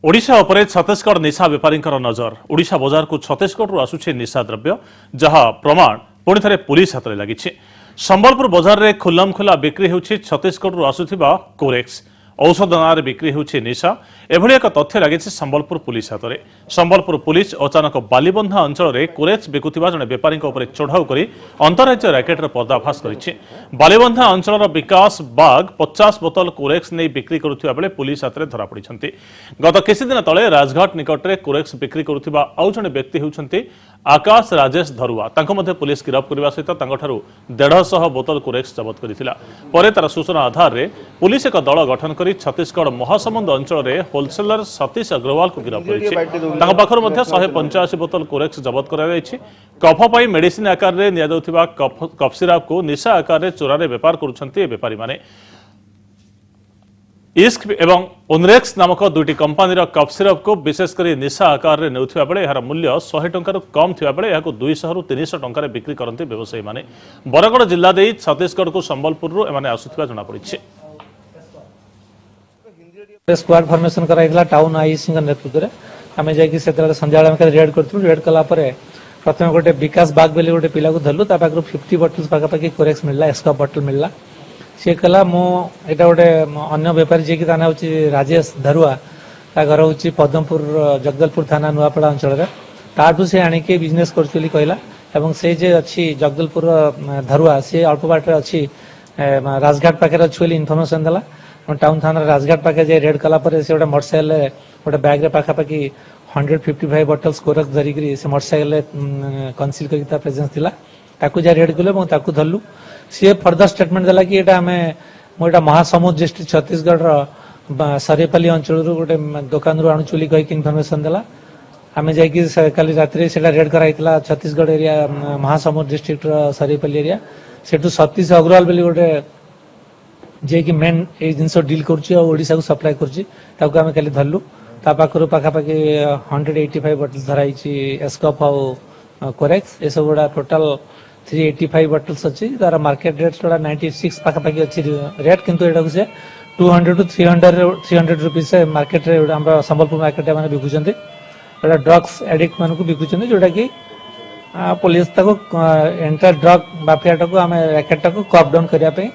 ओडिशा उपरे छत्तीसगढ़ निशा बेपारी नजर। ओडिशा बजार को छत्तीसगढ़ आसुछि निशा द्रव्य जहाँ प्रमाण पुणी थे पुलिस हाथ में लगी। संबलपुर बजार में खुल्लमखुल्ला बिक्री होछि छत्तीसगढ़ आसुथिबा कोरेक्स औषध नारे बिक्री होछि निशा। एभली एक तथ्य लगी संबलपुर पुलिस हाथ में। संबलपुर पुलिस अचानक बालीबंधा अंचल में कोरेक्स बिकुथिबा जने बेपारी चढ़ाऊ कर अंतरराज्य रैकेटर पर्दाफाश करिछि। बालीबंधा अंचल विकास बाग 50 बोतल कोरेक्स नहीं बिक्री करुथिबा बेले पुलिस हाथ में धरा पड़िछन्ति। गत किछि दिन तले राजघाट निकट में कोरेक्स बिक्री करुथिबा आउ जने व्यक्ति होउछन्ति आकाश राजेश धरुआ। तांको मध्ये पुलिस गिरफ करबा सहित तांको 150 बोतल कोरेक्स जबत करिथिला। परे तार सूचना आधार रे पुलिस एक दल गठन करी छत्तीसगढ़ महासमुंद अंचल में होलसेलर सतीश अग्रवाल को गिरफ करिछि। तांको पाखर मध्ये 185 बोतल कोरेक्स जबत करा जायछि। कफ पई मेडिसिन आकार रे निया जाउथिबा कफ सिरप को निशा आकार रे चोरारे व्यापार करुछन्ति व्यापारी माने। इस्क एवं ओनरेक्स नामक दुईटी कंपानी कफ सिरप को विशेषकर निशा आकार में नेउथिबा बेले यार मूल्य 100 टंकार कम थिबा बेले याको 200 रु 300 टंकार बिक्री करते व्यवसायी माने। बरगड़ जिला दे छत्तीसगढ़ को संबलपुर एमाने आसुथिबा जणा पड़िछि। स्क्वाड फॉर्मेशन कराइला टाउन आईसी नेतृत्व में आम जाकि संध्या रेड करूँ। रेड कला प्रथम गोटे विकास बाग बेले गोटे पिला को धरलु 50 बटल्स पाखापाखि कोरेक्स मिलला एस्कॉप बटल मिलला। सी कला मुझा गोटे अन्य बेपारी जी की हूँ राजेश धरुआ ता घर हूँ पद्मपुर जगदलपुर थाना नुआपड़ा अंचल ताठू से आणिके बिजनेस करुँ कहला। से जे अच्छी जगदलपुर धरुआ सी अल्प बाट अच्छी राजघाट पाखे अच्छी इनफर्मेशन देला। टाउन थाना राजघाट पाखे जे रेड कला से गोटे मोटरसाइकेल गोटे बैग रे पाखापाखि 155 बटल्स कोरेक्स धरिकी से मोटरसाइकेल कनसिल कर प्रेजेंस थिला। ताकू जा रेड कले धरलु। सी फर्दर स्टेटमेंट देला कि एटा मोटा महासमुद डिस्ट्रिक्ट छत्तीसगढ़ सरेपाली अंचल गोटे दुकान रू आणुचुली कही इनफर्मेशन देला। आम जाकि रात्रि से रेड कराइला Chhattisgarh area Mahasamund district Saraipali area सेठू सतीश अग्रवाल बोली गोटे जे कि मेन ए जिनस डील करा को सप्लाई करें धरलु। पाखर पाखापाखि 185 बटल धराई एस्कॉप आउ कोरेक्स ये सब गुड़ा टोटाल 385 बटल्स अच्छी तार मार्केट रेट 96 पाखापाखि अच्छी रेट किंतु एटा से 200 टू 300 रुपीज से मार्केट रे संबलपुर मार्केट में बिकुचंती। एटा ड्रग्स एडिक्ट मान को बिकुचंती जोटा कि पुलिस एंटायर ड्रग माफिया टाको आम रैकेट टाको कप डाउन करने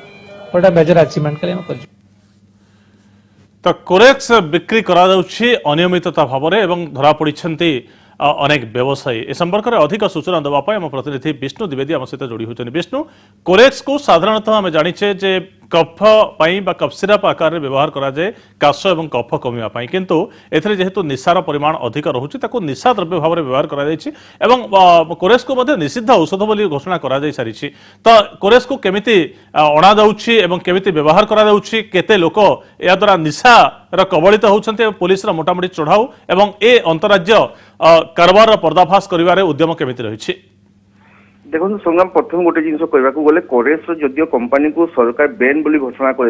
गोटे मेजर अचीवमेंट कर। तो कोरेक्स बिक्री करा जाउछि अनियमितता भाव में धरा पड़िछन्ति अनेक व्यवसायी। ए संपर्क में अधिक सूचना देवाई आम प्रतिनिधि विष्णु द्विवेदी आम सहित जोड़ी होती। विष्णु, कोरेक्स को साधारणतः आम जाचे जे कफ कफ सिरप आकार में व्यवहार कराए काश और कफ कमिवाई किंतु एथिरे जेहेतु निशार परिमाण अधिक रोचे निशा द्रव्य भाव में व्यवहार कर कोरेक्स को निषिद्ध औषध बोली घोषणा कर सारी। तो कोरेक्स को केमिति अणा जाउछि एवं केमिति व्यवहार करा जाउछि केते लोक या द्वारा निशार कबलित होउछन्ते पुलिस रा मोटामोटी चढ़ाऊ एवं ए अंतरराज्य कारबार पर्दाफाश करिवारे उद्यम केमिति रहिछि? देखो संग्राम प्रथम गोटे जिन कहवाक गले कोरेक्स जदियो कंपानी को सरकार बैन बोली घोषणा कर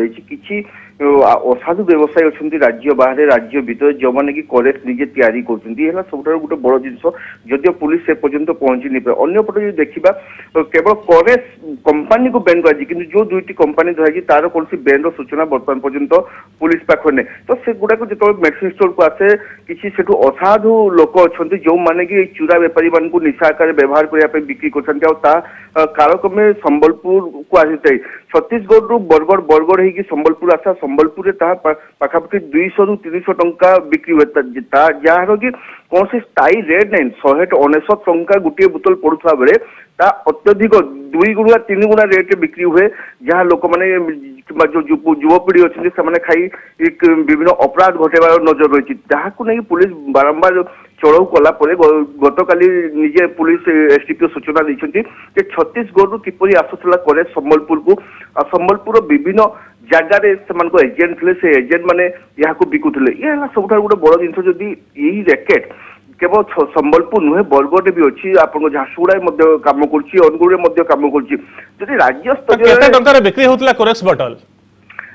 असाधु व्यवसायी अच्छा राज्य बाहर राज्य भीतर जो मैंने कि कोरेक्स निजे तैयारी कर सब गोटे बड़ जिनस जदियो पुलिस से पर्यंत पहुंची नहीं पाए। अन्यपटे देखा केवल कोरेक्स कंपानी को बैन कर जो दुईटी कंपानी धराई तार कौन बैन सूचना बर्तमान पर्यंत पुलिस पाखे नहीं। तो से गुड़ाक जो मेडिसिन स्टोर को आसे किसी से असाधु लोक अच्छा जो मैंने कि चूरा बेपारी मान निशा आकार व्यवहार करने बिक्री कर कालक्रमे संबलपुर को आसी छत्तीसगढ़ रु बरगड़ बरगड़ होगी संबलपुर आसा संबलपुर पाखापाखि 200 रु 300 टंका बिक्री हुए जार कि कौन से स्थायी रेट नहीं 199 टंका गोटे बोतल पड़ुवा बेले अत्यधिक 2 गुणा 3 गुणा रेट बिक्री हुए जहाँ लोक मैंने जो युवपीढ़ी अच्छी से खाई विभिन्न अपराध घटेबार नजर रही जहाँ नहीं पुलिस बारंबार चढ़ाऊ कला गतकाली निजे पुलिस एसडीपीओ सूचना देते छत्तीसगढ़ किपरि आसुला करे संबलपुर को संबलपुर विभिन्न जगार से एजेंट थे से एजेंट मैंने यहाँ बिकुले ये सब गोटे बड़ जिन जदि यही रैकेट केवल संबलपुर नुहे बरगढ़ भी अच्छी आप झारसुगुड़ा कम कर अनुगुड़े कम कर राज्य स्तर बिक्री होता कोरेक्स बटल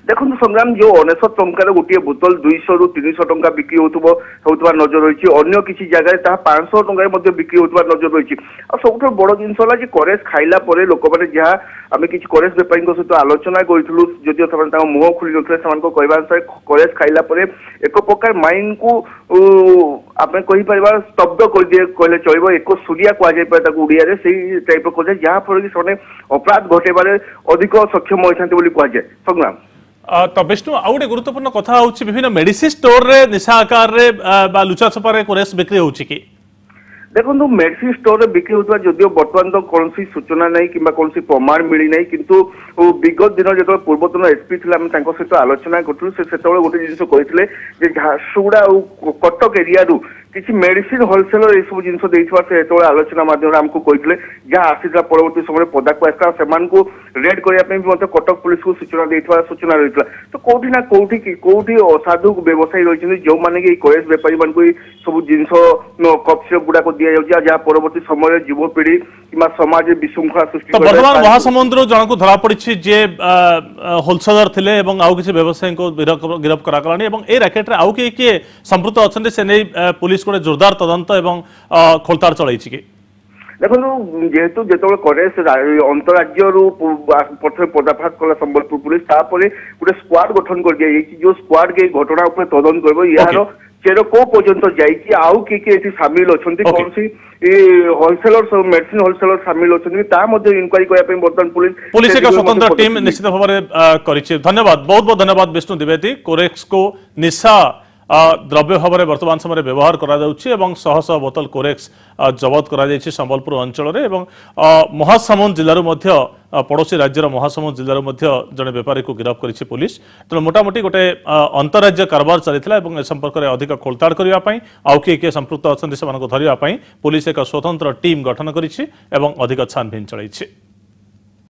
देखो संग्राम जो 19 टंकार गोटे बोतल 200 रु 300 टंका बिक्री होता नजर रही अन्य किसी जगह 500 टंका बिक्री होता नजर रही सब बड़ जिन करेस खाइला लोक मैंने जहाँ आम कि करेस बेपारी सहित आलोचना करूँ जदिव से मुह खोली नथिले कहवा अनुसार करेस खाइला एक प्रकार माइंड को आम कहीपर स्तब्ध कर दिए कहले चलो एक सूर्या कहुए ओडिया से टाइप कहुए जहाँफल कि अपराध घटेबार अधिक सक्षम होता कहुए संग्राम। तो विष्णु आउ गोटे गुरुत्वपूर्ण कथा होची विभिन्न मेडिसिन स्टोर रे निशा आकार रे बा लुचा छपारे कोरेस बिक्री होची कि देखो मेडिसिन स्टोर रे बिक्री होता जदिव बर्तमान तो कौन सूचना नहीं कि कौन प्रमाण मिली नहीं किंतु विगत दिन जो पूर्वतन एसपी थे सहित आलोचना करूँ से गोटे जिन कहते झारसुगुड़ा और कटक एरिया रू किसी मेडिसिन होलसेलर ये सब जिन से आलोचना मध्यम आमको कहते जहाँ आसीला परवर्ती समय पदाक आसता से रेड करने कटक पुलिस को सूचना रही तो कौटी ना कौटी असाधु व्यवसायी रही जो मैंने करेस बेपारी मान सब जिन कफ सिरप गुड़ाक दि जाऊँ जहाँ परवर्ती समय युवपीढ़ी कि समाज विशृंखला सृष्टि वर्तमान महासमुंद जन को धरा पड़ी जे होलसेलर थे आउ किसी व्यवसायी को गिरफ करा ए रैकेट आउ किए संपृक्त अच्छा से नहीं पुलिस गोटे जोरदार तदंत एवं खोलताड़ चलाई कि देखो जेहेतु जो करेस अंतराज्य प्रथम पर्दाफाश कला संबलपुर पुलिस गोटे स्क्वाड गठन कर दिया जो स्क्वाड के घटना तदंत कर यार चेर को पर्यंत जाइए आउ किए सामिल अच्छा कौन सी होलसेलर मेडिसिन होलसेलर सामिल अच्छा इनक्वारी करने बर्तमान पुलिस एक स्वतंत्र टीम निश्चित भाव में धन्यवाद बहुत बहुत धन्यवाद विष्णु द्विवेदी कोरेक्स को निशा द्रव्य भाव में वर्तमान समय व्यवहार करा शह शह बोतल कोरेक्स जबत करा संबलपुर अंचल महासमुंद जिलूर पड़ोशी राज्यर महासमुंद जिलूर जड़े बेपारी को गिरफ्त करी पुलिस तेणु मोटामोटी गोटे अंतराज्य कारबार चलता ए संपर्क में अधिक खोलताड़ करने आउ किए संपृक्त अच्छा से धरने पुलिस एक स्वतंत्र टीम गठन कर अधिक छानबीन चलाई।